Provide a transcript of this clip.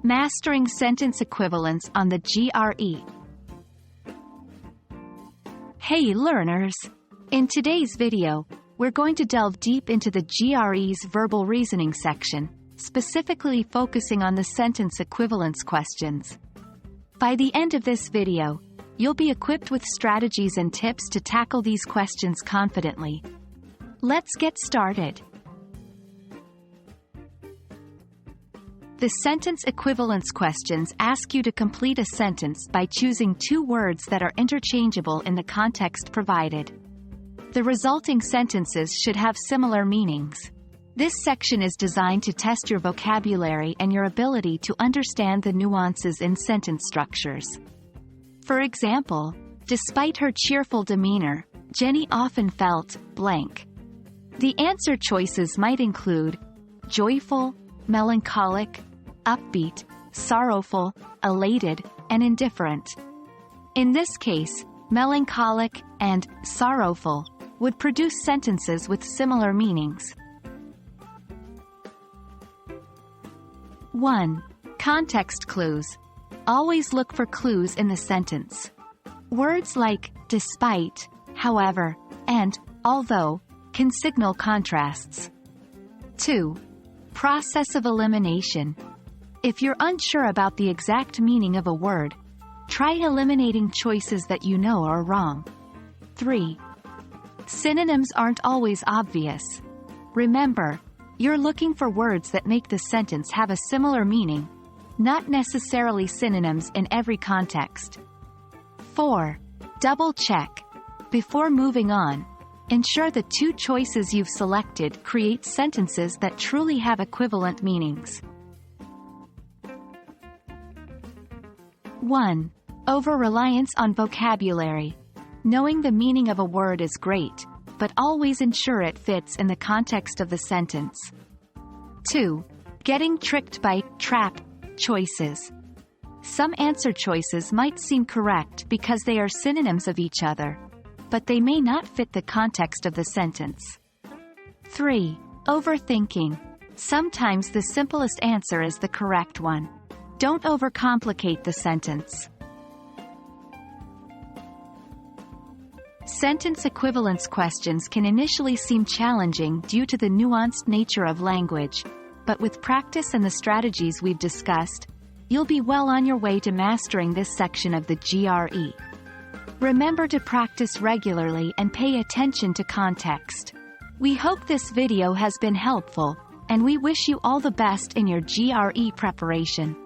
Mastering Sentence Equivalence on the GRE. Hey learners! In today's video, we're going to delve deep into the GRE's verbal reasoning section, specifically focusing on the sentence equivalence questions. By the end of this video, you'll be equipped with strategies and tips to tackle these questions confidently. Let's get started. The sentence equivalence questions ask you to complete a sentence by choosing two words that are interchangeable in the context provided. The resulting sentences should have similar meanings. This section is designed to test your vocabulary and your ability to understand the nuances in sentence structures. For example, despite her cheerful demeanor, Jenny often felt blank. The answer choices might include joyful, melancholic, upbeat, sorrowful, elated, and indifferent. In this case, melancholic and sorrowful would produce sentences with similar meanings. 1. Context clues. Always look for clues in the sentence. Words like despite, however, and although can signal contrasts. 2. Process of elimination. If you're unsure about the exact meaning of a word, try eliminating choices that you know are wrong. 3. Synonyms aren't always obvious. Remember, you're looking for words that make the sentence have a similar meaning, not necessarily synonyms in every context. 4. Double check. Before moving on, ensure the two choices you've selected create sentences that truly have equivalent meanings. 1. Over-reliance on vocabulary. Knowing the meaning of a word is great, but always ensure it fits in the context of the sentence. 2. Getting tricked by trap choices. Some answer choices might seem correct because they are synonyms of each other, but they may not fit the context of the sentence. 3. Overthinking. Sometimes the simplest answer is the correct one. Don't overcomplicate the sentence. Sentence equivalence questions can initially seem challenging due to the nuanced nature of language, but with practice and the strategies we've discussed, you'll be well on your way to mastering this section of the GRE. Remember to practice regularly and pay attention to context. We hope this video has been helpful, and we wish you all the best in your GRE preparation.